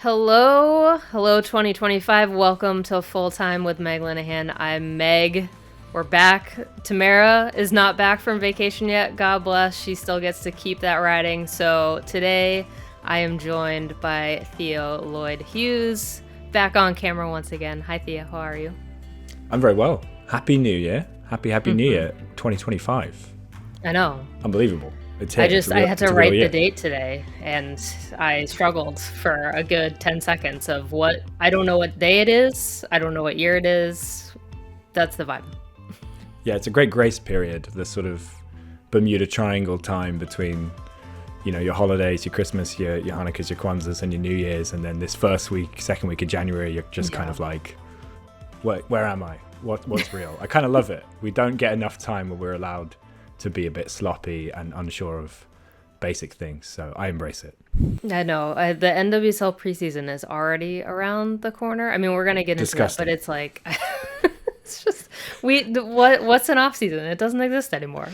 Hello 2025. Welcome to Full Time with Meg Linehan. I'm Meg. We're back. Tamara is not back from vacation yet. God bless. She still gets to keep that riding. So today I am joined by Theo Lloyd-Hughes, back on camera once again. Hi Theo, how are you? I'm very well. Happy New Year. Happy New Year 2025. I know. Unbelievable. It's here. I had to write the date today, and I struggled for a good 10 seconds of I don't know what day it is. I don't know what year it is. That's the vibe. Yeah, it's a great grace period, the sort of Bermuda Triangle time between, your holidays, your Christmas, your Hanukkahs, your Kwanzas, and your New Year's. And then this second week of January, you're just kind of like, where am I? What's real? I kind of love it. We don't get enough time where we're allowed to be a bit sloppy and unsure of basic things, so I embrace it. I know. The NWSL preseason is already around the corner. I mean, we're gonna get into that, but it's like, it's just what's an off season? It doesn't exist anymore.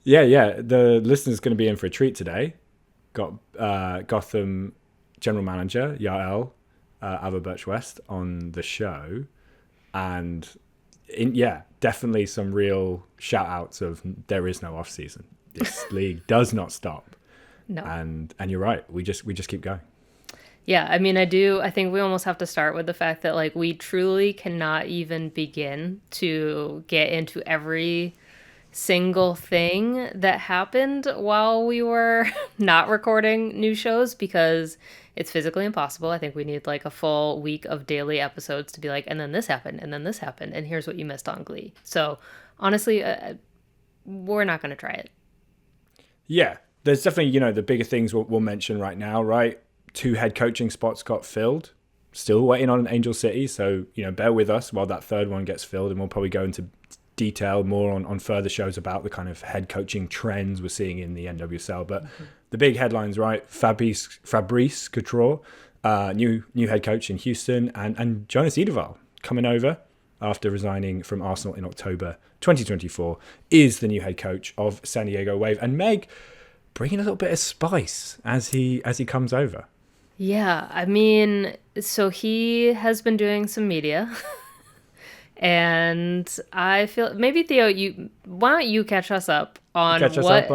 Yeah. The listener's going to be in for a treat today. Got Gotham general manager Yael Averbuch West on the show, and definitely some real shout outs of there is no off season. This league does not stop. No. And you're right. We just keep going. Yeah, I mean, I think we almost have to start with the fact that like we truly cannot even begin to get into every single thing that happened while we were not recording new shows, because it's physically impossible. I think we need like a full week of daily episodes to be like, and then this happened, and then this happened, and here's what you missed on Glee. So honestly, we're not going to try it. Yeah, there's definitely, the bigger things we'll mention right now, right? 2 head coaching spots got filled. Still waiting on Angel City. So, bear with us while that third one gets filled, and we'll probably go into detail more on further shows about the kind of head coaching trends we're seeing in the NWSL. But the big headlines, right? Fabrice Couture, new head coach in Houston, and Jonas Edeval coming over after resigning from Arsenal in October 2024 is the new head coach of San Diego Wave. And Meg bringing a little bit of spice as he comes over. Yeah, I mean, so he has been doing some media. And I feel maybe Theo, why don't you catch us up on what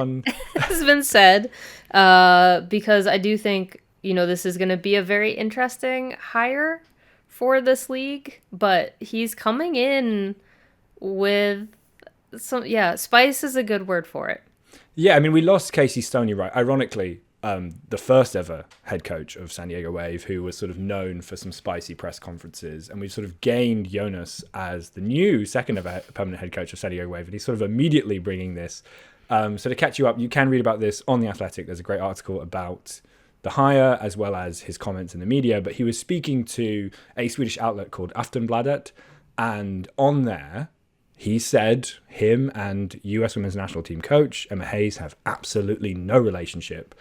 has been said? Because I do think this is going to be a very interesting hire for this league, but he's coming in with some spice is a good word for it. Yeah, I mean, we lost Casey Stoney, right? Ironically, the first ever head coach of San Diego Wave, who was sort of known for some spicy press conferences. And we've sort of gained Jonas as the new second ever permanent head coach of San Diego Wave. And he's sort of immediately bringing this. So to catch you up, you can read about this on The Athletic. There's a great article about the hire as well as his comments in the media. But he was speaking to a Swedish outlet called Aftonbladet. And on there, he said him and US Women's National Team coach Emma Hayes have absolutely no relationship.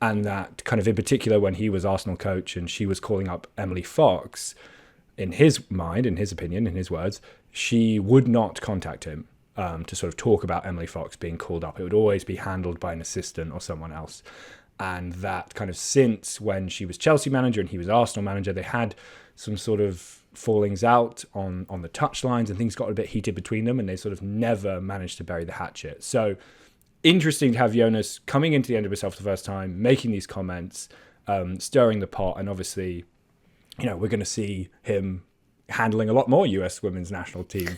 And that kind of in particular when he was Arsenal coach and she was calling up Emily Fox, in his mind, in his opinion, in his words, she would not contact him to sort of talk about Emily Fox being called up. It would always be handled by an assistant or someone else. And that kind of since when she was Chelsea manager and he was Arsenal manager, they had some sort of fallings out on the touchlines and things got a bit heated between them and they sort of never managed to bury the hatchet. So interesting to have Jonas coming into the NWSL for the first time, making these comments, stirring the pot, and obviously, we're going to see him handling a lot more US Women's National Team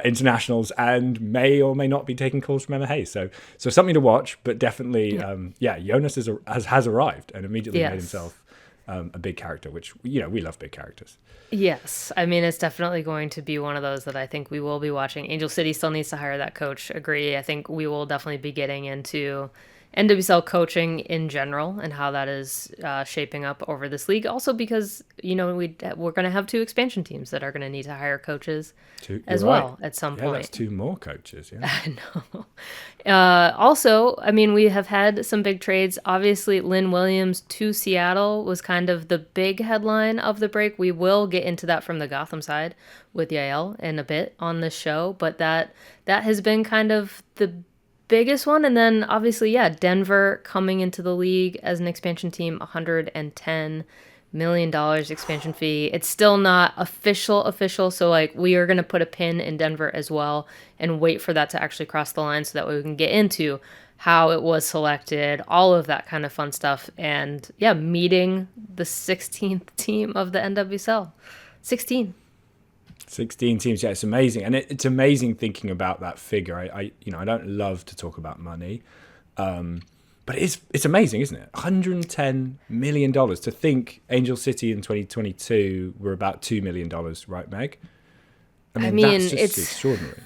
internationals and may or may not be taking calls from Emma Hayes. So something to watch, but definitely, Jonas has arrived and immediately made himself a big character, which, we love big characters. Yes. I mean, it's definitely going to be one of those that I think we will be watching. Angel City still needs to hire that coach. Agree. I think we will definitely be getting into NWSL coaching in general and how that is shaping up over this league. Also because, we're going to have 2 expansion teams that are going to need to hire coaches as well at some point. That's 2 more coaches. Yeah. I know. Also, I mean, we have had some big trades. Obviously, Lynn Williams to Seattle was kind of the big headline of the break. We will get into that from the Gotham side with Yael in a bit on this show, but that has been kind of the biggest one. And then obviously, Denver coming into the league as an expansion team, 110 million expansion fee. It's still not official. So like we are going to put a pin in Denver as well and wait for that to actually cross the line so that way we can get into how it was selected, all of that kind of fun stuff. And yeah, meeting the 16th team of the NWSL. 16 teams. Yeah, it's amazing. And it's amazing thinking about that figure. I don't love to talk about money. But it's amazing, isn't it? $110 million. To think Angel City in 2022 were about $2 million, right, Meg? I mean that's just it's extraordinary.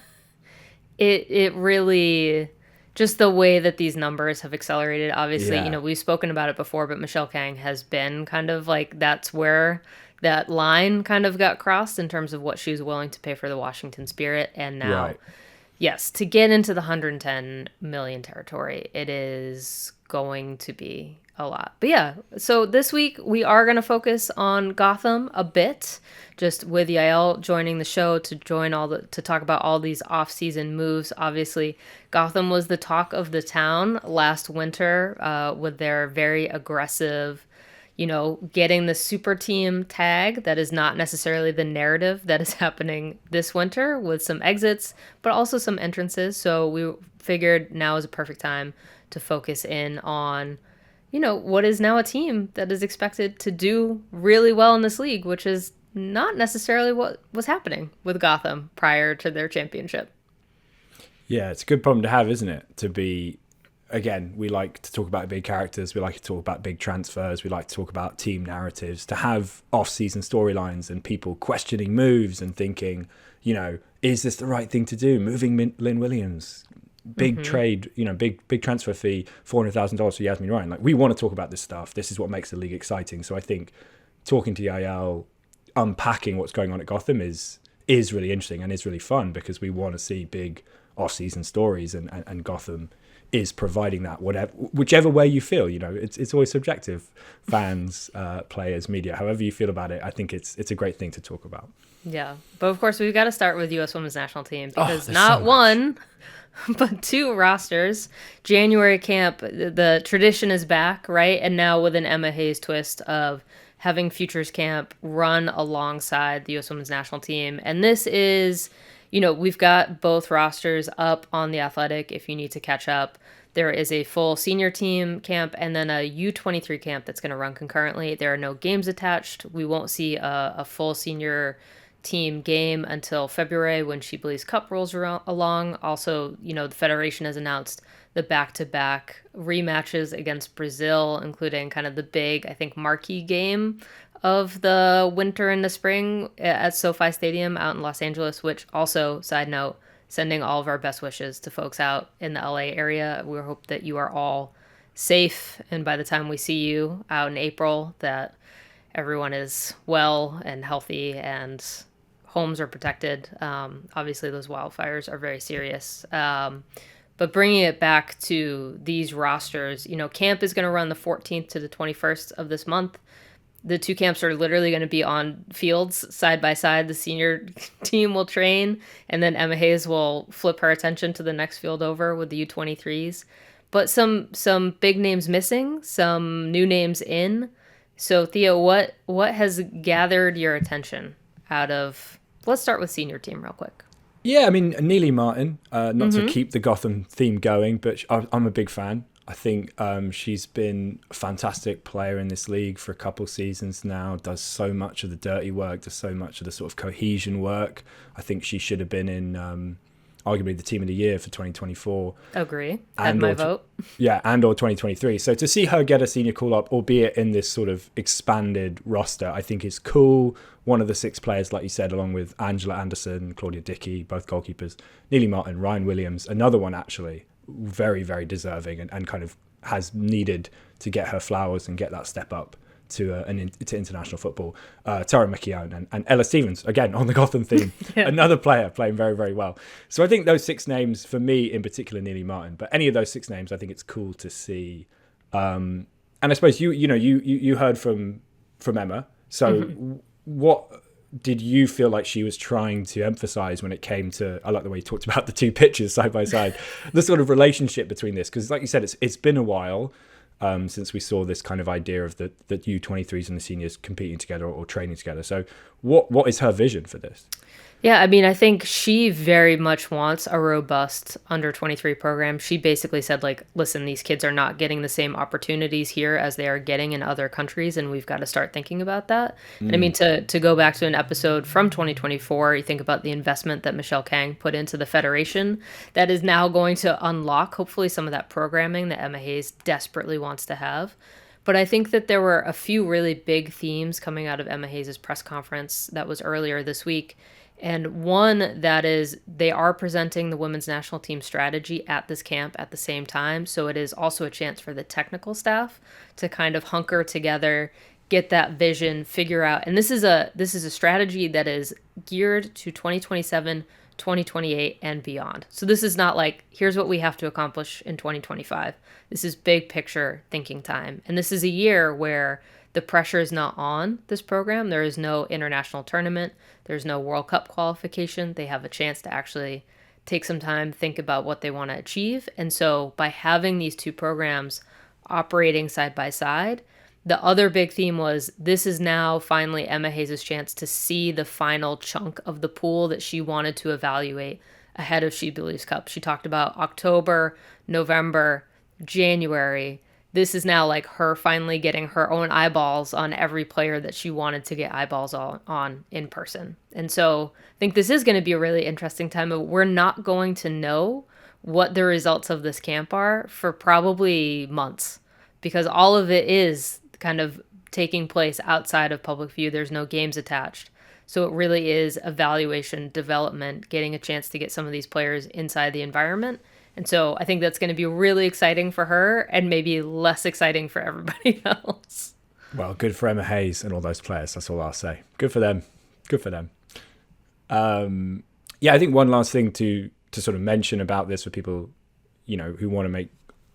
It really, just the way that these numbers have accelerated. Obviously, Yeah. we've spoken about it before, but Michelle Kang has been kind of like, that's where that line kind of got crossed in terms of what she was willing to pay for the Washington Spirit. And now, Right. yes, to get into the 110 million territory, it is going to be a lot. But yeah, so this week we are going to focus on Gotham a bit, just with Yael joining the show to talk about all these off-season moves. Obviously, Gotham was the talk of the town last winter with their very aggressive, getting the super team tag. That is not necessarily the narrative that is happening this winter, with some exits, but also some entrances. So we figured now is a perfect time to focus in on, what is now a team that is expected to do really well in this league, which is not necessarily what was happening with Gotham prior to their championship. Yeah, it's a good problem to have, isn't it? To be, again, we like to talk about big characters. We like to talk about big transfers. We like to talk about team narratives. To have off-season storylines and people questioning moves and thinking, is this the right thing to do? Moving Lynn Williams, big trade, big transfer fee, $400,000 for Yasmin Ryan. Like, we want to talk about this stuff. This is what makes the league exciting. So I think talking to Yael, unpacking what's going on at Gotham is really interesting and is really fun, because we want to see big off-season stories, and Gotham is providing that, whichever way you feel. It's always subjective. Fans, players, media, however you feel about it, I think it's a great thing to talk about. Yeah, but of course we've got to start with U.S. Women's National Team, because not one but two rosters. January camp, the tradition is back, right? And now with an Emma Hayes twist of having Futures Camp run alongside the U.S. Women's National Team. And this is, we've got both rosters up on The Athletic if you need to catch up. There is a full senior team camp and then a U23 camp that's going to run concurrently. There are no games attached. We won't see a full senior team game until February when She Believes Cup rolls along. Also, the Federation has announced the back-to-back rematches against Brazil, including kind of the big, I think, marquee game of the winter and the spring at SoFi Stadium out in Los Angeles, which also, side note, sending all of our best wishes to folks out in the LA area. We hope that you are all safe, and by the time we see you out in April, that everyone is well and healthy and homes are protected. Obviously, those wildfires are very serious. But bringing it back to these rosters, camp is going to run the 14th to the 21st of this month. The two camps are literally going to be on fields side by side. The senior team will train, and then Emma Hayes will flip her attention to the next field over with the U23s. But some big names missing, some new names in. So Theo, what has gathered your attention out of? Let's start with senior team real quick. Yeah, I mean, Neely Martin, not to keep the Gotham theme going, but I'm a big fan. I think she's been a fantastic player in this league for a couple seasons now, does so much of the dirty work, does so much of the sort of cohesion work. I think she should have been in arguably the team of the year for 2024. Agree. And my vote. Yeah, and or 2023. So to see her get a senior call-up, albeit in this sort of expanded roster, I think is cool. One of the six players, like you said, along with Angela Anderson, Claudia Dickey, both goalkeepers, Neely Martin, Ryan Williams, another one actually, very, very deserving and kind of has needed to get her flowers and get that step up to international football. Tara McKeown and Ella Stevens, again, on the Gotham theme, another player playing very, very well. So I think those six names, for me in particular, Neely Martin, but any of those six names, I think it's cool to see. And I suppose you heard from Emma. So what did you feel like she was trying to emphasize when it came to, I like the way you talked about the two pictures side by side, the sort of relationship between this? Because like you said, it's been a while. since we saw this kind of idea of the U23s and the seniors competing together or training together. So what is her vision for this? Yeah, I mean, I think she very much wants a robust under 23 program. She basically said, like, listen, these kids are not getting the same opportunities here as they are getting in other countries, and we've got to start thinking about that. And I mean, to go back to an episode from 2024, you think about the investment that Michelle Kang put into the federation that is now going to unlock, hopefully, some of that programming that Emma Hayes desperately wants to have. But I think that there were a few really big themes coming out of Emma Hayes' press conference that was earlier this week. And one that is they are presenting the women's national team strategy at this camp at the same time. So it is also a chance for the technical staff to kind of hunker together, get that vision, figure out. And this is a strategy that is geared to 2027, 2028 and beyond. So this is not like, here's what we have to accomplish in 2025. This is big picture thinking time. And this is a year where the pressure is not on this program. There is no international tournament. There's no World Cup qualification. They have a chance to actually take some time, think about what they want to achieve. And so by having these two programs operating side by side, the other big theme was this is now finally Emma Hayes' chance to see the final chunk of the pool that she wanted to evaluate ahead of She Believes Cup. She talked about October, November, January. This is now like her finally getting her own eyeballs on every player that she wanted to get eyeballs on in person. And so I think this is going to be a really interesting time. We're not going to know what the results of this camp are for probably months because all of it is kind of taking place outside of public view. There's no games attached. So it really is evaluation, development, getting a chance to get some of these players inside the environment. And so I think that's going to be really exciting for her and maybe less exciting for everybody else. Well, good for Emma Hayes and all those players. That's all I'll say. Good for them. Good for them. Yeah, I think one last thing to sort of mention about this for people, who want to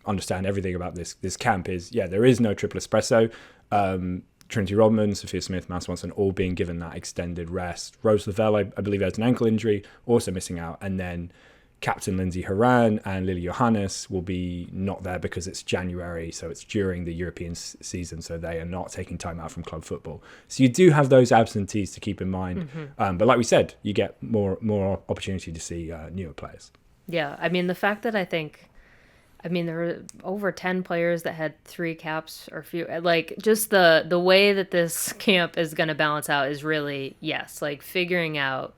understand everything about this camp is, there is no triple espresso. Trinity Rodman, Sophia Smith, Matt Swanson, all being given that extended rest. Rose Lavelle, I believe, has an ankle injury, also missing out. And then Captain Lindsay Horan and Lily Johannes will be not there because it's January, so it's during the European season, so they are not taking time out from club football. So you do have those absentees to keep in mind. Mm-hmm. But like we said, you get more opportunity to see newer players. Yeah, I mean, the fact that there were over 10 players that had 3 caps or few, like just the way that this camp is going to balance out is really, like figuring out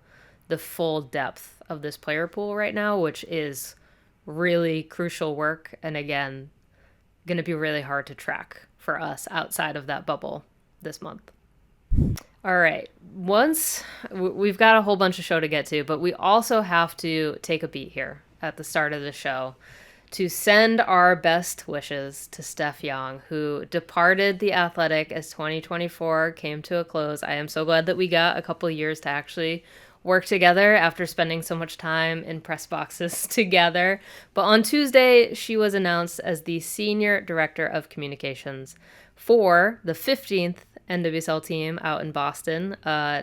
the full depth of this player pool right now, which is really crucial work. And again, going to be really hard to track for us outside of that bubble this month. All right. Once we've got a whole bunch of show to get to, but we also have to take a beat here at the start of the show to send our best wishes to Steph Young, who departed The Athletic as 2024 came to a close. I am so glad that we got a couple of years to actually work together after spending so much time in press boxes together. But on Tuesday, she was announced as the Senior Director of Communications for the 15th NWSL team out in Boston.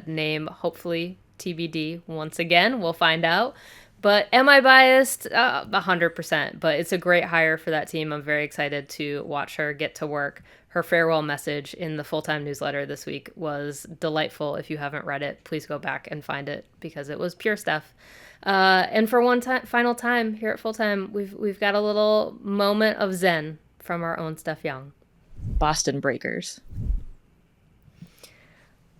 Name hopefully TBD once again. We'll find out. But am I biased? 100%. But it's a great hire for that team. I'm very excited to watch her get to work. Her farewell message in the Full-Time newsletter this week was delightful. If you haven't read it, please go back and find it because it was pure stuff. And for final time here at Full-Time, we've got a little moment of zen from our own Steph Young. Boston Breakers.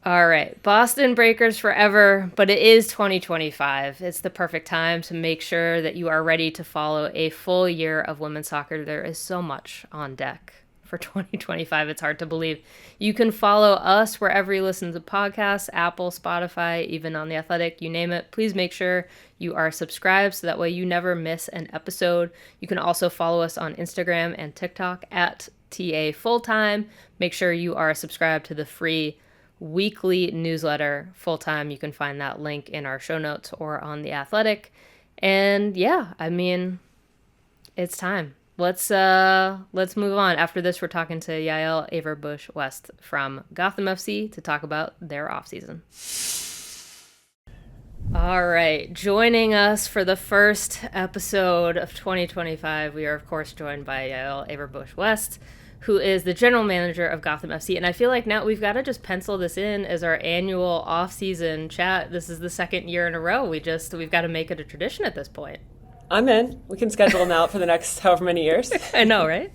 All right, Boston Breakers forever, but it is 2025. It's the perfect time to make sure that you are ready to follow a full year of women's soccer. There is so much on deck for 2025. It's hard to believe. You can follow us wherever you listen to podcasts, Apple, Spotify, even on The Athletic, you name it. Please make sure you are subscribed so that way you never miss an episode. You can also follow us on Instagram and TikTok at TA Fulltime. Make sure you are subscribed to the free weekly newsletter Full-Time. You can find that link in our show notes or on The Athletic. And yeah, I mean, it's time. Let's move on. After this, we're talking to Yael Averbuch West from Gotham FC to talk about their offseason. All right, joining us for the first episode of 2025, we are of course joined by Yael Averbuch West, who is the general manager of Gotham FC. And I feel like now we've got to just pencil this in as our annual off-season chat. This is the second year in a row. We've got to make it a tradition at this point. I'm in. We can schedule them out for the next however many years. I know, right?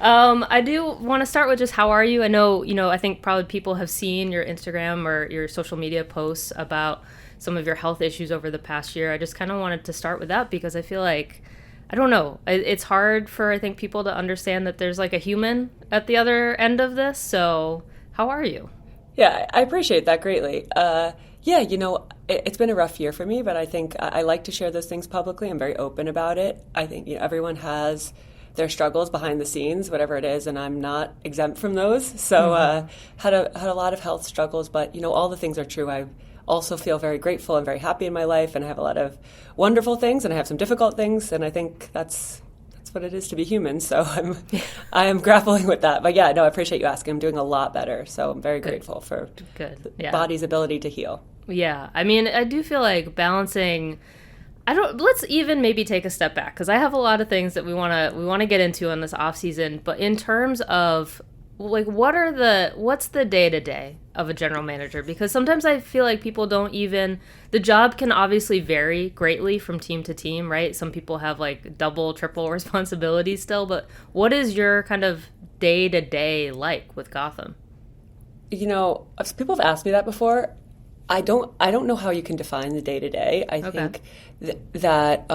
I do want to start with just how are you? I know, I think probably people have seen your Instagram or your social media posts about some of your health issues over the past year. I just kind of wanted to start with that because I feel like, I don't know, it's hard for, I think, people to understand that there's like a human at the other end of this. So how are you? Yeah, I appreciate that greatly. It's been a rough year for me, but I think I like to share those things publicly. I'm very open about it. I think everyone has their struggles behind the scenes, whatever it is, and I'm not exempt from those. So had a lot of health struggles, but all the things are true. I also feel very grateful and very happy in my life, and I have a lot of wonderful things, and I have some difficult things, and I think that's what it is to be human. So I am grappling with that. But I appreciate you asking. I'm doing a lot better, so I'm very grateful for the body's ability to heal. Yeah, I mean, I do feel like balancing. Let's even maybe take a step back because I have a lot of things that we want to get into in this off season. But in terms of like, what's the day-to-day of a general manager? Because sometimes I feel like people don't even, the job can obviously vary greatly from team to team, right? Some people have like double, triple responsibilities still, but what is your kind of day-to-day like with Gotham? People have asked me that before. I don't know how you can define the day-to-day. I think that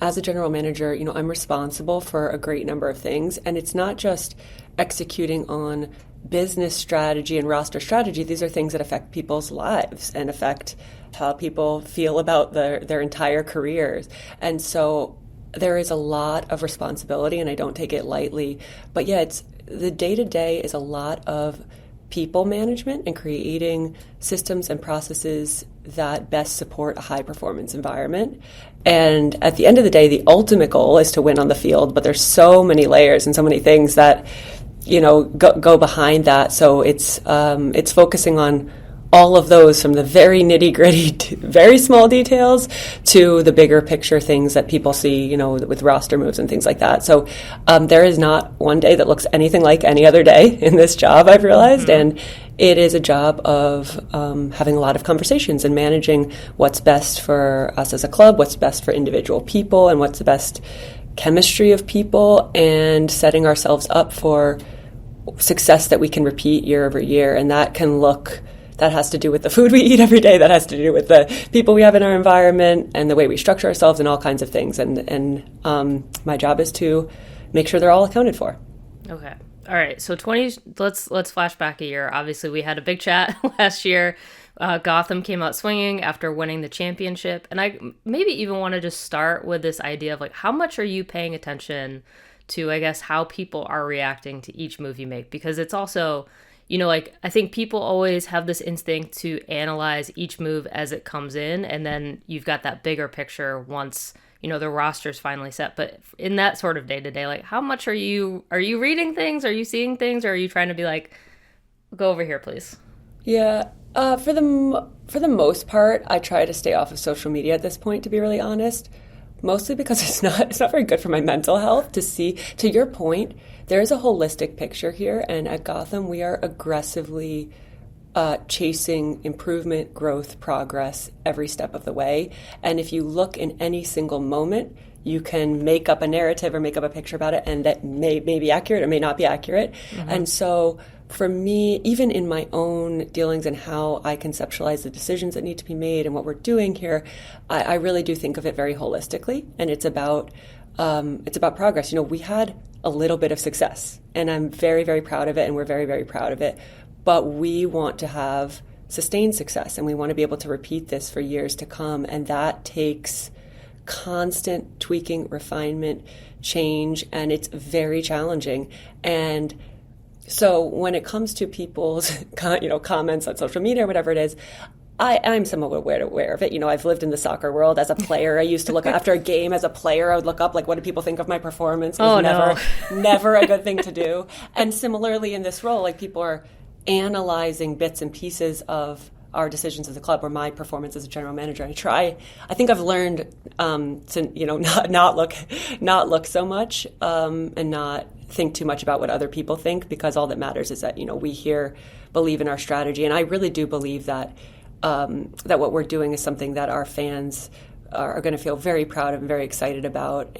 as a general manager, I'm responsible for a great number of things, and it's not just executing on business strategy and roster strategy. These are things that affect people's lives and affect how people feel about their entire careers. And so there is a lot of responsibility, and I don't take it lightly. But it's the day-to-day is a lot of people management and creating systems and processes that best support a high-performance environment. And at the end of the day, the ultimate goal is to win on the field, but there's so many layers and so many things that go behind that. So it's focusing on all of those, from the very nitty-gritty, very small details to the bigger picture things that people see, with roster moves and things like that. So there is not one day that looks anything like any other day in this job, I've realized. Mm-hmm. And it is a job of having a lot of conversations and managing what's best for us as a club, what's best for individual people, and what's the best chemistry of people, and setting ourselves up for success that we can repeat year over year. And that has to do with the food we eat every day. That has to do with the people we have in our environment and the way we structure ourselves and all kinds of things. And my job is to make sure they're all accounted for. Okay. All right. So let's flash back a year. Obviously, we had a big chat last year. Gotham came out swinging after winning the championship. And I maybe even want to just start with this idea of like, how much are you paying attention to, I guess, how people are reacting to each move you make? Because it's also, I think people always have this instinct to analyze each move as it comes in, and then you've got that bigger picture once, the roster's finally set. But in that sort of day-to-day, like, how much are you reading things? Are you seeing things? Or are you trying to be like, go over here, please? Yeah. For the most part, I try to stay off of social media at this point, to be really honest. Mostly because it's not very good for my mental health to see. To your point, there is a holistic picture here, and at Gotham, we are aggressively chasing improvement, growth, progress every step of the way. And if you look in any single moment, you can make up a narrative or make up a picture about it, and that may be accurate or may not be accurate. Mm-hmm. And so for me, even in my own dealings and how I conceptualize the decisions that need to be made and what we're doing here, I really do think of it very holistically, and it's about progress. We had a little bit of success, and I'm very, very proud of it, and we're very, very proud of it. But we want to have sustained success, and we want to be able to repeat this for years to come, and that takes constant tweaking, refinement, change, and it's very challenging. And so when it comes to people's comments on social media or whatever it is, I'm somewhat aware of it. I've lived in the soccer world as a player. I used to look after a game as a player. I would look up, like, what do people think of my performance? It was never a good thing to do. And similarly in this role, like, people are analyzing bits and pieces of our decisions as a club or my performance as a general manager. I think I've learned to not look so much and not think too much about what other people think, because all that matters is that, we here believe in our strategy. And I really do believe that that what we're doing is something that our fans are going to feel very proud of and very excited about.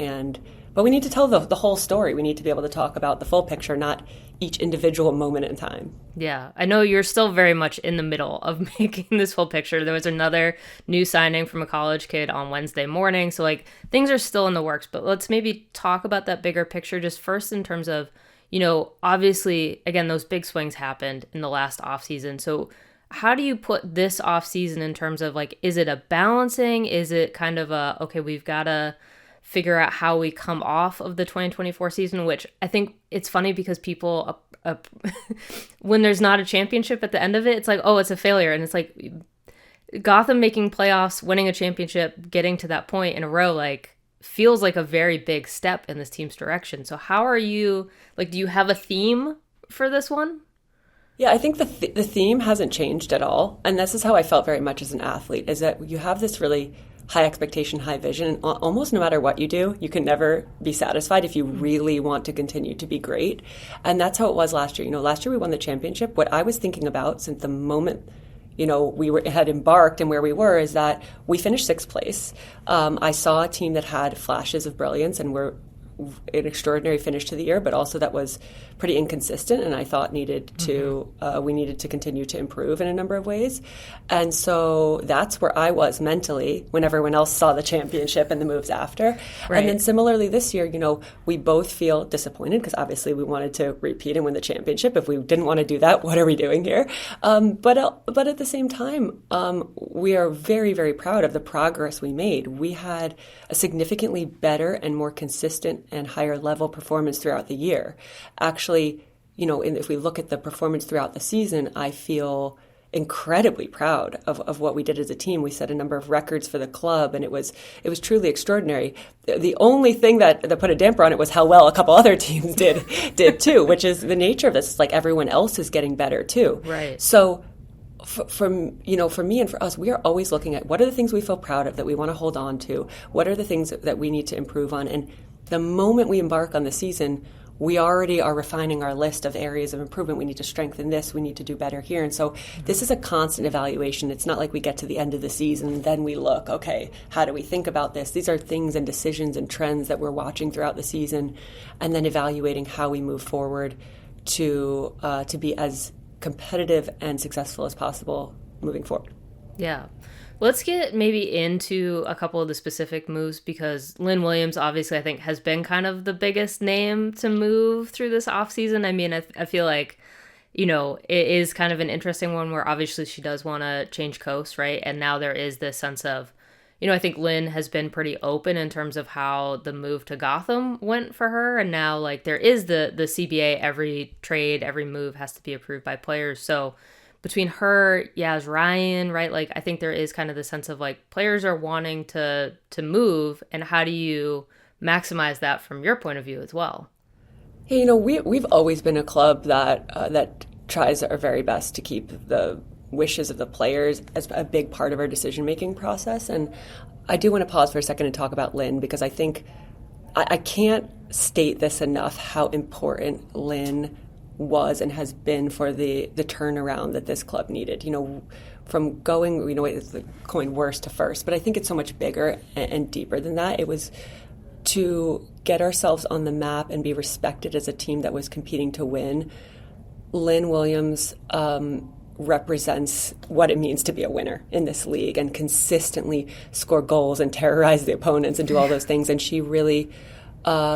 But we need to tell the whole story. We need to be able to talk about the full picture, not each individual moment in time. Yeah, I know you're still very much in the middle of making this full picture. There was another new signing from a college kid on Wednesday morning. So things are still in the works, but let's maybe talk about that bigger picture just first in terms of, obviously, again, those big swings happened in the last offseason. So how do you put this offseason in terms of is it a balancing? Is it kind of okay, we've got to figure out how we come off of the 2024 season, which I think it's funny because people, when there's not a championship at the end of it, it's it's a failure. And it's Gotham making playoffs, winning a championship, getting to that point in a row, feels like a very big step in this team's direction. So how are you, do you have a theme for this one? Yeah, I think the theme hasn't changed at all. And this is how I felt very much as an athlete, is that you have this really high expectation, high vision, and almost no matter what you do, you can never be satisfied if you really want to continue to be great. And that's how it was last year. Last year we won the championship. What I was thinking about since the moment had embarked and where we were is that we finished 6th place. I saw a team that had flashes of brilliance and were an extraordinary finish to the year, but also that was pretty inconsistent, and I thought we needed to continue to improve in a number of ways. And so that's where I was mentally when everyone else saw the championship and the moves after. Right. And then similarly this year, we both feel disappointed because obviously we wanted to repeat and win the championship. If we didn't want to do that, what are we doing here? But at the same time, we are very, very proud of the progress we made. We had a significantly better and more consistent and higher level performance throughout the year. Actually, if we look at the performance throughout the season, I feel incredibly proud of what we did as a team. We set a number of records for the club, and it was truly extraordinary. The only thing that put a damper on it was how well a couple other teams did too, which is the nature of this. It's everyone else is getting better too. Right. So for me and for us, we are always looking at what are the things we feel proud of that we want to hold on to, what are the things that we need to improve on. And the moment we embark on the season, we already are refining our list of areas of improvement. We need to strengthen this. We need to do better here. And so this is a constant evaluation. It's not like we get to the end of the season and then we look, okay, how do we think about this? These are things and decisions and trends that we're watching throughout the season and then evaluating how we move forward to be as competitive and successful as possible moving forward. Yeah. Let's get maybe into a couple of the specific moves because Lynn Williams, obviously, I think has been kind of the biggest name to move through this offseason. I mean, I feel like, it is kind of an interesting one where obviously she does want to change coast, right? And now there is this sense of, I think Lynn has been pretty open in terms of how the move to Gotham went for her. And now, there is the CBA, every trade, every move has to be approved by players. So between her, Yaz Ryan, right? I think there is kind of the sense of players are wanting to move, and how do you maximize that from your point of view as well? Hey, we've always been a club that tries our very best to keep the wishes of the players as a big part of our decision-making process. And I do want to pause for a second and talk about Lynn because I think I can't state this enough how important Lynn was and has been for the turnaround that this club needed. From going, it's going worst to first, but I think it's so much bigger and deeper than that. It was to get ourselves on the map and be respected as a team that was competing to win. Lynn Williams represents what it means to be a winner in this league and consistently score goals and terrorize the opponents and do all those things. And she really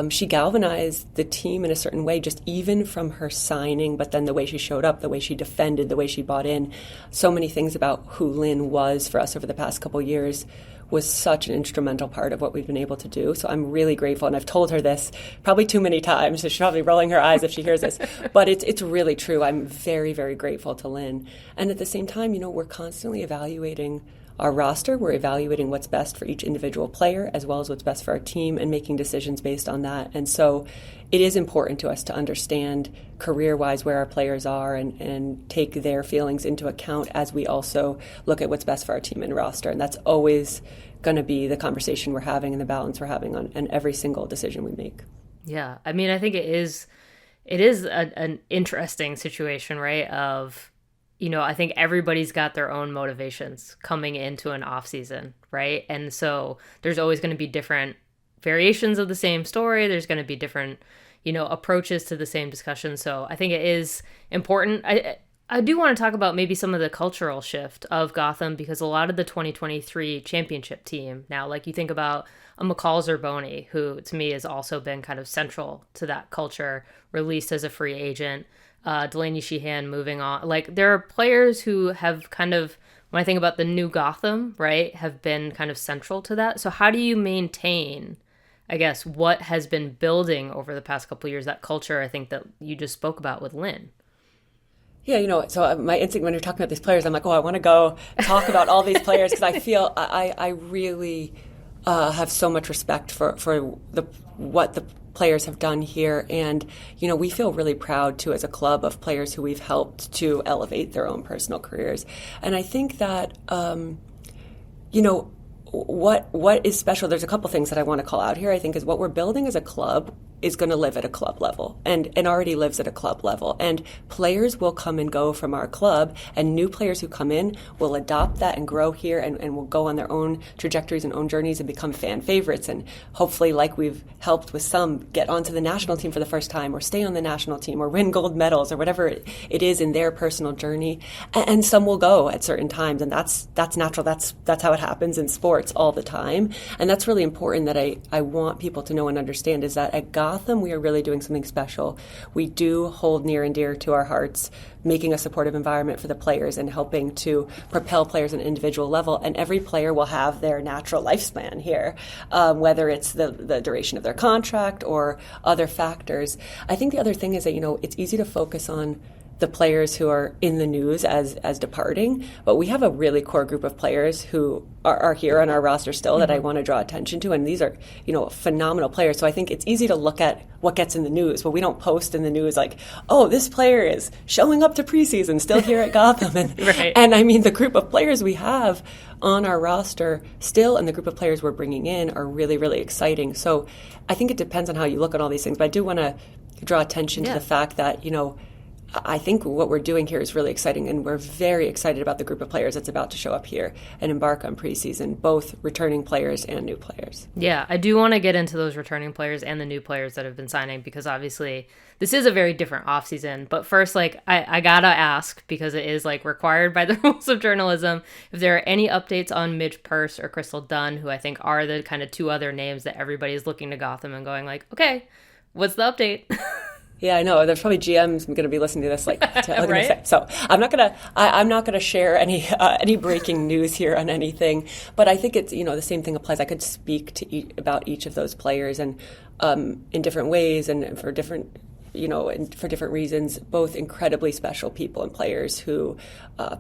she galvanized the team in a certain way, just even from her signing, but then the way she showed up, the way she defended, the way she bought in. So many things about who Lynn was for us over the past couple of years was such an instrumental part of what we've been able to do. So I'm really grateful, and I've told her this probably too many times, so she's probably rolling her eyes if she hears this, but it's really true. I'm very, very grateful to Lynn. And at the same time, we're constantly evaluating our roster. We're evaluating what's best for each individual player as well as what's best for our team and making decisions based on that. And so it is important to us to understand career-wise where our players are and take their feelings into account as we also look at what's best for our team and roster. And that's always going to be the conversation we're having and the balance we're having on every single decision we make. Yeah. I mean, I think it is it is an interesting situation, right? Of, I think everybody's got their own motivations coming into an off season, right? And so there's always going to be different variations of the same story. There's going to be different, approaches to the same discussion. So I think it is important. I do want to talk about maybe some of the cultural shift of Gotham, because a lot of the 2023 championship team now, like you think about a McCall Zerboni, who to me has also been kind of central to that culture, released as a free agent, Delaney Sheehan moving on. Like, there are players who have kind of, when I think about the new Gotham, right, have been kind of central to that. So how do you maintain, I guess, what has been building over the past couple of years, that culture I think that you just spoke about with Lynn? Yeah, so my instinct when you're talking about these players, I'm like, I want to go talk about all these players, because I feel I really have so much respect for what the players have done here. And, we feel really proud, too, as a club, of players who we've helped to elevate their own personal careers. And I think that, what is special, there's a couple things that I want to call out here, I think, is what we're building as a club is going to live at a club level and already lives at a club level. And players will come and go from our club, and new players who come in will adopt that and grow here and will go on their own trajectories and own journeys and become fan favorites. And hopefully, like we've helped with some, get onto the national team for the first time, or stay on the national team, or win gold medals, or whatever it is in their personal journey. And some will go at certain times, and that's natural. That's how it happens in sports all the time. And that's really important that I want people to know and understand, is that at Gotham, we are really doing something special. We do hold near and dear to our hearts making a supportive environment for the players and helping to propel players on an individual level. And every player will have their natural lifespan here, whether it's the duration of their contract or other factors. I think the other thing is that, it's easy to focus on the players who are in the news as departing, but we have a really core group of players who are here on our roster still that I want to draw attention to, and these are, phenomenal players. So I think it's easy to look at what gets in the news, but we don't post in the news like, this player is showing up to preseason still here at Gotham, and right. And I mean, the group of players we have on our roster still, and the group of players we're bringing in are really, really exciting. So I think it depends on how you look at all these things, but I do want to draw attention to the fact that, I think what we're doing here is really exciting, and we're very excited about the group of players that's about to show up here and embark on preseason, both returning players and new players. Yeah, I do want to get into those returning players and the new players that have been signing, because obviously this is a very different offseason. But first, I gotta ask, because it is required by the rules of journalism, if there are any updates on Midge Purse or Crystal Dunn, who I think are the kind of two other names that everybody is looking to Gotham and going okay, what's the update? Yeah, I know. There's probably GMs going to be listening to this, right? So I'm not gonna share any breaking news here on anything. But I think it's the same thing applies. I could speak to about each of those players and in different ways and for different. And for different reasons, both incredibly special people and players who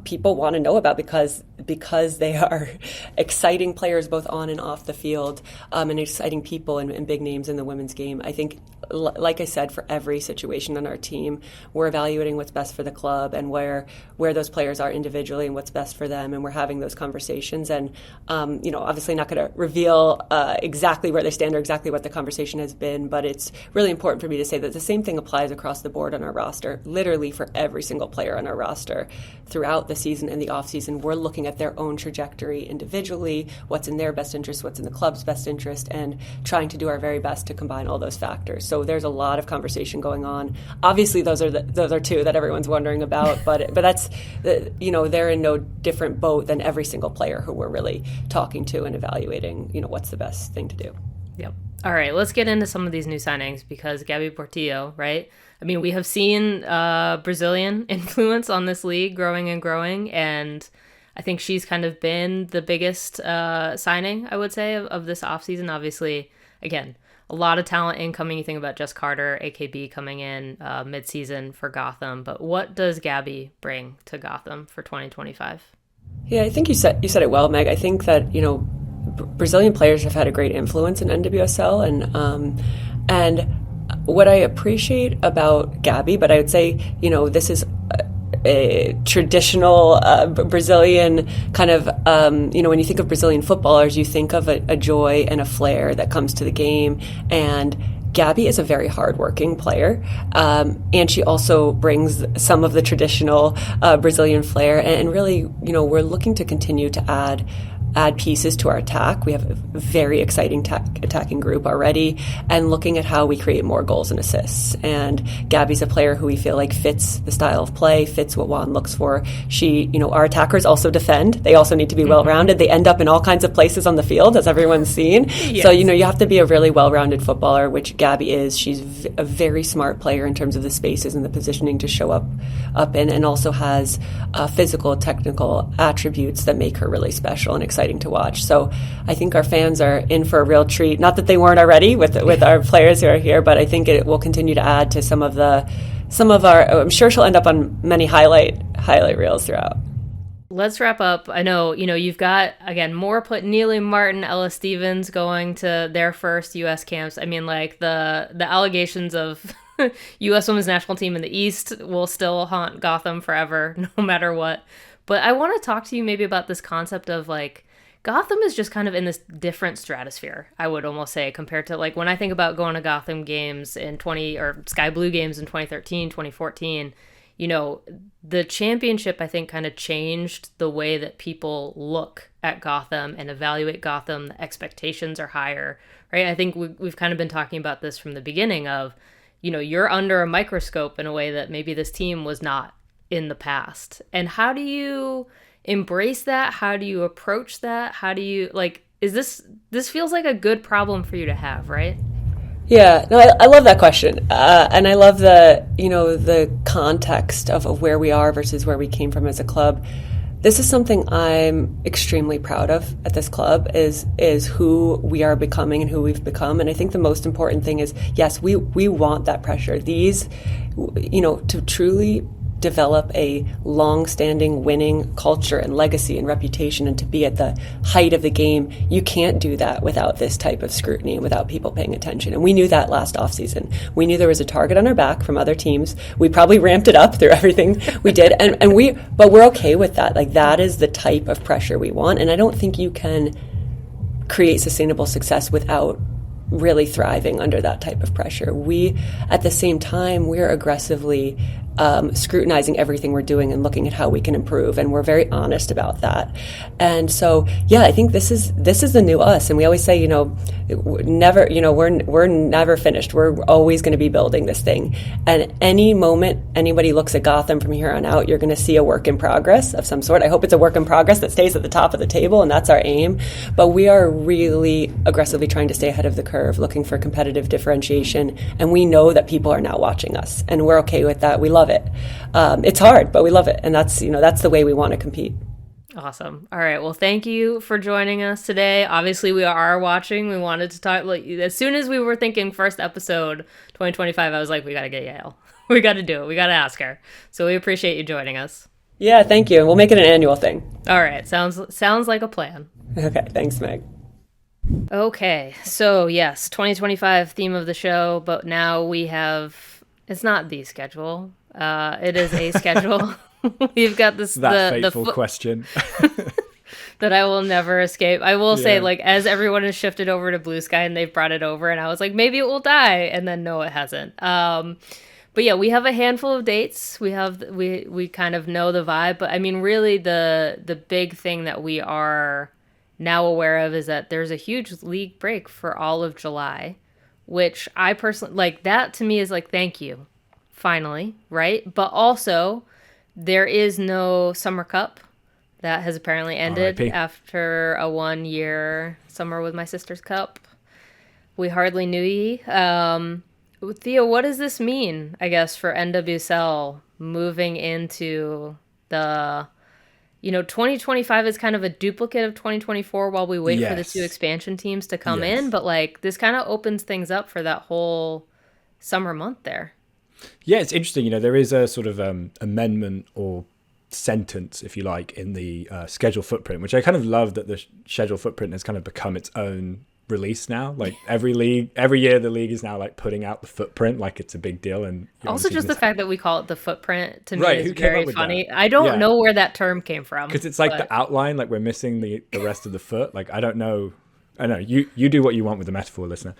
people want to know about because they are exciting players both on and off the field, and exciting people and big names in the women's game. I think, like I said, for every situation on our team, we're evaluating what's best for the club and where those players are individually and what's best for them, and we're having those conversations. And obviously not going to reveal exactly where they stand or exactly what the conversation has been, but it's really important for me to say that the same thing applies across the board on our roster, literally for every single player on our roster. Throughout the season and the off-season, we're looking at their own trajectory individually, what's in their best interest, what's in the club's best interest, and trying to do our very best to combine all those factors. So there's a lot of conversation going on. Obviously, those are two that everyone's wondering about, but that's they're in no different boat than every single player who we're really talking to and evaluating. What's the best thing to do. Yep. All right, let's get into some of these new signings, because Gabby Portillo, right? I mean, we have seen Brazilian influence on this league growing and growing, and I think she's kind of been the biggest signing, I would say, of this offseason. Obviously, again, a lot of talent incoming. You think about Jess Carter, AKB coming in mid-season for Gotham, but what does Gabby bring to Gotham for 2025? Yeah, I think you said it well, Meg. I think that, Brazilian players have had a great influence in NWSL, and what I appreciate about Gabby, but I would say, this is a traditional Brazilian kind of, when you think of Brazilian footballers, you think of a joy and a flair that comes to the game, and Gabby is a very hardworking player, and she also brings some of the traditional Brazilian flair. And really, we're looking to continue to add pieces to our attack. We have a very exciting attacking group already, and looking at how we create more goals and assists. And Gabby's a player who we feel like fits the style of play, fits what Juan looks for. Our attackers also defend. They also need to be well-rounded. They end up in all kinds of places on the field, as everyone's seen. Yes. So, you have to be a really well-rounded footballer, which Gabby is. She's a very smart player in terms of the spaces and the positioning to show up in, and also has physical, technical attributes that make her really special and exciting to watch. So I think our fans are in for a real treat. Not that they weren't already with our players who are here, but I think it will continue to add to some of our. I'm sure she'll end up on many highlight reels throughout. Let's wrap up. I know, you've got, again, Neely Martin, Ella Stevens going to their first U.S. camps. I mean, like, the allegations of U.S. Women's National Team in the East will still haunt Gotham forever, no matter what. But I want to talk to you maybe about this concept of, like, Gotham is just kind of in this different stratosphere, I would almost say, compared to, like, when I think about going to Gotham games or Sky Blue games in 2013, 2014, the championship, I think, kind of changed the way that people look at Gotham and evaluate Gotham. The expectations are higher, right? I think we've kind of been talking about this from the beginning of, you're under a microscope in a way that maybe this team was not in the past. And how do you embrace that? How do you approach that? How do you, this feels like a good problem for you to have, right? Yeah, no, I love that question. And I love the context of where we are versus where we came from as a club. This is something I'm extremely proud of at this club is who we are becoming and who we've become. And I think the most important thing is, yes, we want that pressure. These, to truly develop a long-standing winning culture and legacy and reputation, and to be at the height of the game, you can't do that without this type of scrutiny and without people paying attention. And we knew that last offseason. We knew there was a target on our back from other teams. We probably ramped it up through everything we did, but we're okay with that. Like, that is the type of pressure we want, and I don't think you can create sustainable success without really thriving under that type of pressure. At the same time, we're aggressively scrutinizing everything we're doing and looking at how we can improve, and we're very honest about that. And so, yeah, I think this is the new us. And we always say, we're never finished. We're always going to be building this thing. And any moment anybody looks at Gotham from here on out, you're going to see a work in progress of some sort. I hope it's a work in progress that stays at the top of the table, and that's our aim. But we are really aggressively trying to stay ahead of the curve, looking for competitive differentiation. And we know that people are now watching us, and we're okay with that. We love it. It's hard, but we love it. And that's the way we want to compete. Awesome. All right. Well, thank you for joining us today. Obviously, we are watching. We wanted to talk, as soon as we were thinking first episode 2025, I was like, we got to get Yael. We got to do it. We got to ask her. So we appreciate you joining us. Yeah, thank you. We'll make it an annual thing. All right. Sounds like a plan. Okay. Thanks, Meg. Okay. So yes, 2025 theme of the show, but now we have, it's not the schedule. It is a schedule. We've got that fateful question that I will never escape. I will say, as everyone has shifted over to Blue Sky and they've brought it over, and I was like, maybe it will die, and then no, it hasn't. But yeah, we have a handful of dates. We kind of know the vibe, but I mean, really, the big thing that we are now aware of is that there's a huge league break for all of July, which I personally that to me is thank you. Finally, right? But also, there is no Summer Cup. That has apparently ended after a 1-year summer with my sister's cup. We hardly knew ye. Theo, what does this mean, I guess, for NWSL moving into the, 2025 is kind of a duplicate of 2024 while we wait for the two expansion teams to come in. But this kind of opens things up for that whole summer month there. Yeah, it's interesting. There is a sort of amendment or sentence, if you like, in the schedule footprint, which I kind of love that the schedule footprint has kind of become its own release now. Every year the league is now putting out the footprint like it's a big deal. And also just the fact that we call it the footprint to me is very funny. That? I don't know where that term came from. Because it's the outline, we're missing the rest of the foot. I don't know. I know you do what you want with the metaphor, listener.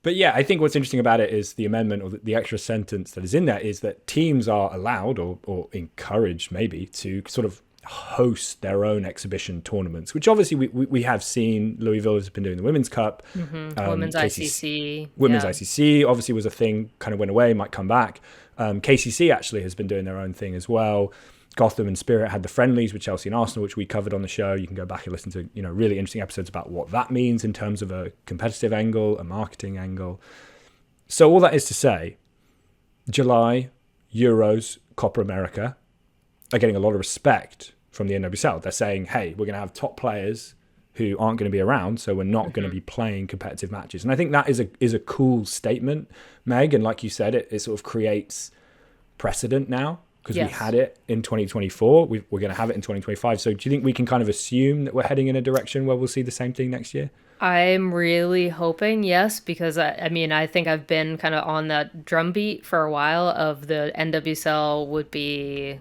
But But yeah, I think what's interesting about it is the amendment, or the extra sentence that is in there, is that teams are allowed or encouraged maybe to sort of host their own exhibition tournaments, which obviously we have seen. Louisville has been doing the Women's Cup. Women's ICC. Women's ICC obviously was a thing, kind of went away, might come back. KCC actually has been doing their own thing as well. Gotham and Spirit had the friendlies with Chelsea and Arsenal, which we covered on the show. You can go back and listen to, really interesting episodes about what that means in terms of a competitive angle, a marketing angle. So all that is to say, July, Euros, Copa America are getting a lot of respect from the NWSL. They're saying, hey, we're going to have top players who aren't going to be around, so we're not going to be playing competitive matches. And I think that is a cool statement, Meg. And like you said, it sort of creates precedent now, because we had it in 2024. We're going to have it in 2025. So do you think we can kind of assume that we're heading in a direction where we'll see the same thing next year? I'm really hoping, yes, because I think I've been kind of on that drumbeat for a while of the NWSL would be,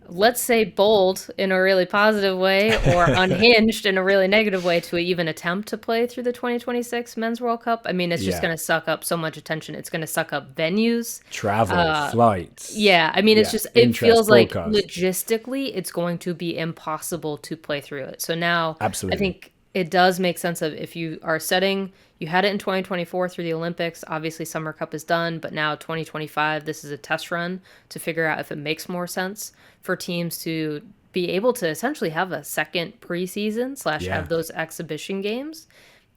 let's say, bold in a really positive way, or unhinged in a really negative way, to even attempt to play through the 2026 Men's World Cup. I mean, it's just going to suck up so much attention. It's going to suck up venues, travel, flights. Yeah, I mean, it's just, it feels like broadcast. Logistically, it's going to be impossible to play through it. So now, Absolutely. I think it does make sense of, if you are setting, you had it in 2024 through the Olympics, obviously Summer Cup is done, but now 2025, this is a test run to figure out if it makes more sense for teams to be able to essentially have a second preseason / have those exhibition games.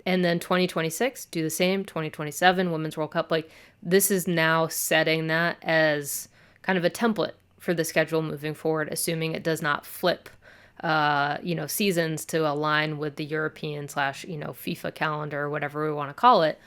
And then 2026, do the same. 2027, Women's World Cup. Like, this is now setting that as kind of a template for the schedule moving forward, assuming it does not flip seasons to align with the European / FIFA calendar, or whatever we want to call it.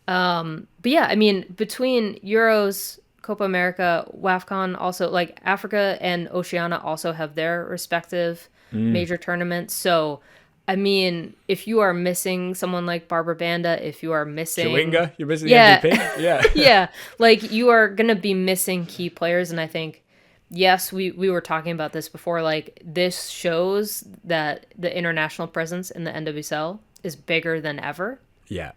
But yeah, I mean, between Euros, Copa America, WAFCON, also, like, Africa and Oceania also have their respective major tournaments. So, I mean, if you are missing someone like Barbara Banda, if you are missing Chawinga, you're missing the MVP. Yeah. Yeah, like, you are going to be missing key players. And I think, yes, we were talking about this before, like, this shows that the international presence in the NWSL is bigger than ever. Yeah.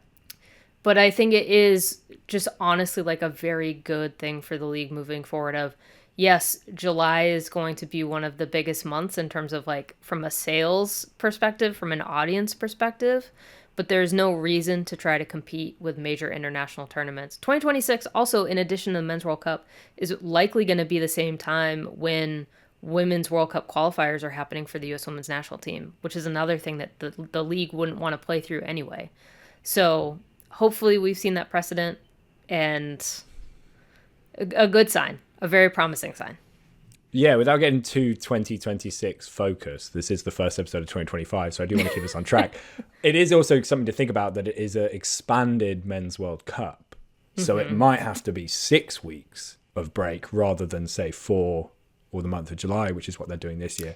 But I think it is just honestly like a very good thing for the league moving forward of, yes, July is going to be one of the biggest months in terms of, like, from a sales perspective, from an audience perspective, but there's no reason to try to compete with major international tournaments. 2026, also, in addition to the Men's World Cup, is likely going to be the same time when Women's World Cup qualifiers are happening for the U.S. Women's National Team, which is another thing that the league wouldn't want to play through anyway. So hopefully we've seen that precedent, and a good sign, a very promising sign. Yeah, without getting too 2026 focused, this is the first episode of 2025, so I do want to keep us on track. It is also something to think about that it is an expanded Men's World Cup. So it might have to be 6 weeks of break rather than, say, 4 or the month of July, which is what they're doing this year.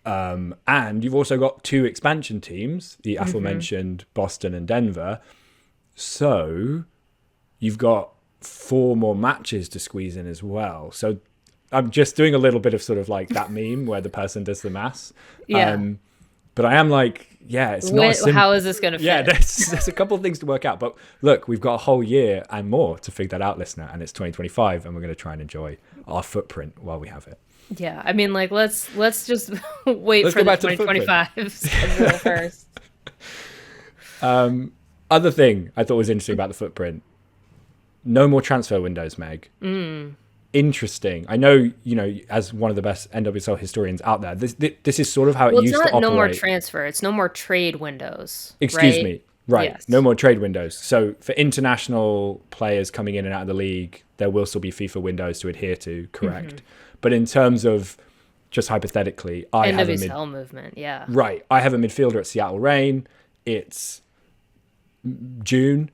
And you've also got 2 expansion teams, the aforementioned Boston and Denver. So you've got 4 more matches to squeeze in as well. So I'm just doing a little bit of sort of like that meme where the person does the maths. Yeah. But I am like, yeah, it's not how is this going to fit? Yeah, there's a couple of things to work out. But look, we've got a whole year and more to figure that out, listener. And it's 2025, and we're going to try and enjoy our footprint while we have it. Yeah, I mean, like, let's just wait for the 2025 schedule first. Other thing I thought was interesting about the footprint: no more transfer windows, Meg. Interesting. I know, as one of the best NWSL historians out there, this is sort of how it used to operate. It's not no more transfer. It's no more trade windows. Excuse me. Right. Yes. No more trade windows. So for international players coming in and out of the league, there will still be FIFA windows to adhere to, correct? But in terms of, just hypothetically, I have a NWSL movement, yeah. Right. I have a midfielder at Seattle Reign. It's June,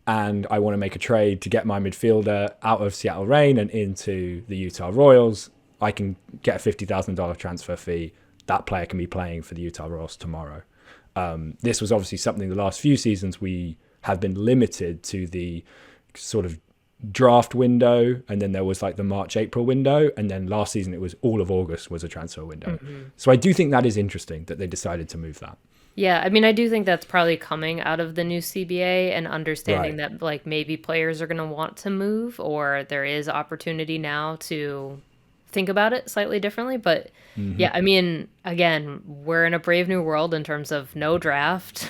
and I want to make a trade to get my midfielder out of Seattle Reign and into the Utah Royals. I can get a $50,000 transfer fee. That player can be playing for the Utah Royals tomorrow. This was obviously something the last few seasons we have been limited to the sort of draft window, and then there was like the March-April window, and then last season it was all of August was a transfer window. So I do think that is interesting that they decided to move that. Yeah, I mean, I do think that's probably coming out of the new CBA and understanding that like maybe players are going to want to move, or there is opportunity now to think about it slightly differently. But yeah, I mean, again, we're in a brave new world in terms of no draft,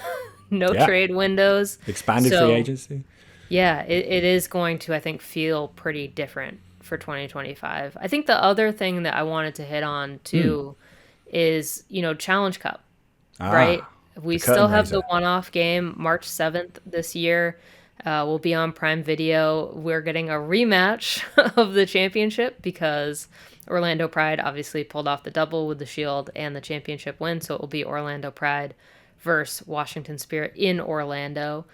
no trade windows, expanded free agency. Yeah, it is going to, I think, feel pretty different for 2025. I think the other thing that I wanted to hit on too is, Challenge Cup, right? We still have the one-off game, March 7th this year. We'll be on Prime Video. We're getting a rematch of the championship because Orlando Pride obviously pulled off the double with the Shield and the championship win. So it will be Orlando Pride versus Washington Spirit in Orlando.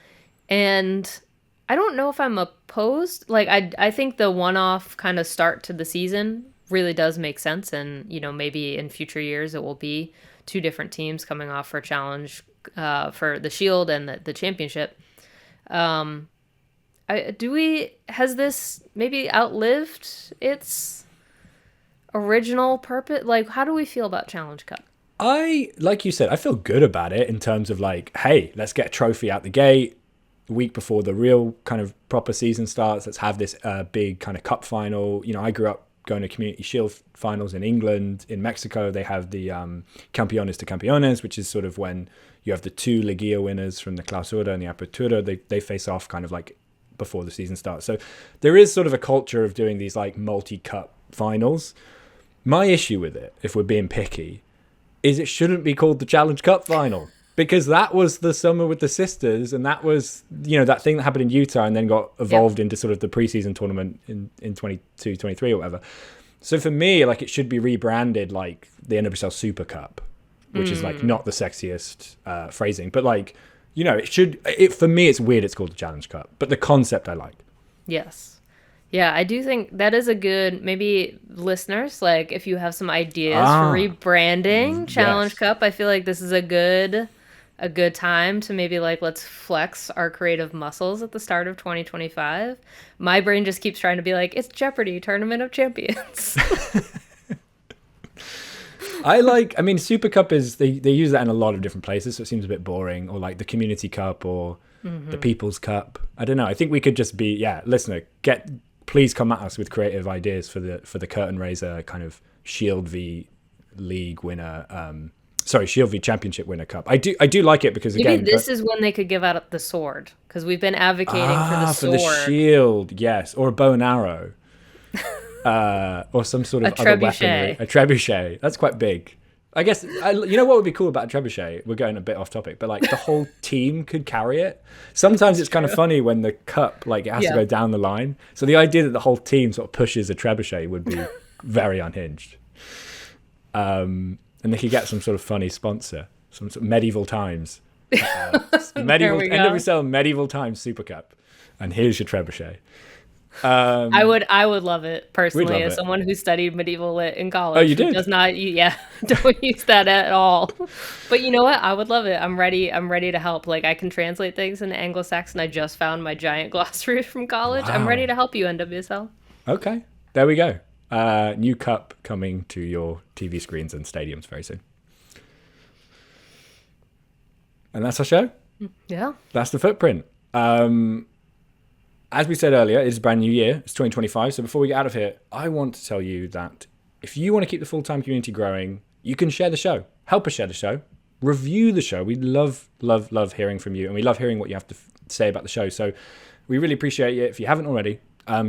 And I don't know if I'm opposed. Like, I think the one-off kind of start to the season really does make sense. And, maybe in future years it will be two different teams coming off for challenge for the Shield and the championship. Has this maybe outlived its original purpose? Like, how do we feel about Challenge Cup? Like you said, I feel good about it in terms of like, hey, let's get a trophy out the gate. Week before the real kind of proper season starts, let's have this big kind of cup final. I grew up going to Community Shield finals in England. In Mexico, they have the Campeones de Campeones, which is sort of when you have the two Liguilla winners from the Clausura and the Apertura. They face off kind of like before the season starts. So there is sort of a culture of doing these like multi-cup finals. My issue with it, if we're being picky, is it shouldn't be called the Challenge Cup final. Because that was the summer with the sisters, and that was, that thing that happened in Utah and then got evolved into sort of the preseason tournament in 22, 23 or whatever. So for me, like, it should be rebranded like the NWSL Super Cup, which is like not the sexiest phrasing, but like, for me, it's weird it's called the Challenge Cup, but the concept I like. Yes. Yeah, I do think that is a good, maybe listeners, like if you have some ideas for rebranding Challenge Cup, I feel like this is a good time to maybe like, let's flex our creative muscles at the start of 2025. My brain just keeps trying to be like, it's Jeopardy, Tournament of Champions. Super Cup is, they use that in a lot of different places, so it seems a bit boring, or like the Community Cup or the People's Cup. I don't know. I think we could just be, listener, please come at us with creative ideas for the curtain raiser kind of Shield v League winner, Shield v Championship winner cup. I do like it because again, maybe this is when they could give out the sword, because we've been advocating for the sword. For the shield, yes, or a bow and arrow, or some sort of other weaponry. A trebuchet. That's quite big. I guess what would be cool about a trebuchet? We're going a bit off topic, but like the whole team could carry it. Sometimes it's kind of funny when the cup it has to go down the line. So the idea that the whole team sort of pushes a trebuchet would be very unhinged. And they could get some sort of funny sponsor, some sort of Medieval Times, NWSL Medieval Times Super Cup, and here's your trebuchet. I would love it personally as someone who studied medieval lit in college. Oh, you did? Does not, don't use that at all. But you know what? I would love it. I'm ready to help. Like, I can translate things into Anglo-Saxon. I just found my giant glossary from college. Wow. I'm ready to help you, NWSL. Okay, there we go. New cup coming to your TV screens and stadiums very soon. And that's our show. Yeah. That's the footprint. As we said earlier, it's a brand new year. It's 2025. So before we get out of here, I want to tell you that if you want to keep the full-time community growing, you can share the show. Help us share the show. Review the show. We love, love, love hearing from you. And we love hearing what you have to say about the show. So we really appreciate it. If you haven't already,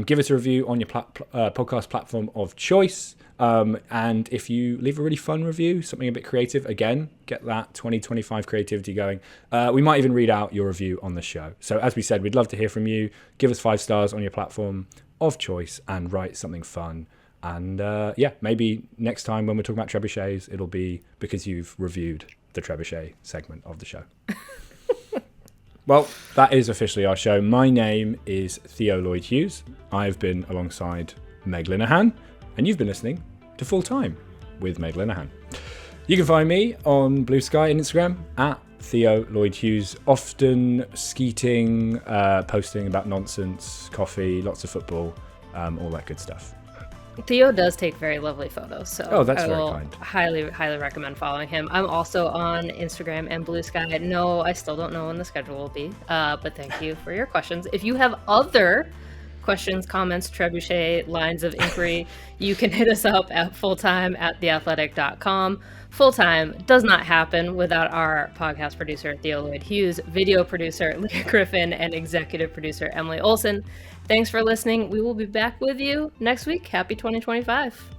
give us a review on your podcast platform of choice. And if you leave a really fun review, something a bit creative, again, get that 2025 creativity going. We might even read out your review on the show. So as we said, we'd love to hear from you. Give us 5 stars on your platform of choice and write something fun. And maybe next time when we're talking about trebuchets, it'll be because you've reviewed the trebuchet segment of the show. Well, that is officially our show. My name is Theo Lloyd-Hughes. I've been alongside Meg Linehan, and you've been listening to Full Time with Meg Linehan. You can find me on Blue Sky and Instagram at Theo Lloyd-Hughes, often skeeting, posting about nonsense, coffee, lots of football, all that good stuff. Theo does take very lovely photos, so that's I very will kind. highly recommend following him. I'm also on Instagram and Blue Sky. No, I still don't know when the schedule will be, but thank you for your questions. If you have other questions, comments, trebuchet, lines of inquiry, you can hit us up at fulltime@theathletic.com. Full-time does not happen without our podcast producer, Theo Lloyd-Hughes, video producer, Leah Griffin, and executive producer, Emily Olson. Thanks for listening. We will be back with you next week. Happy 2025.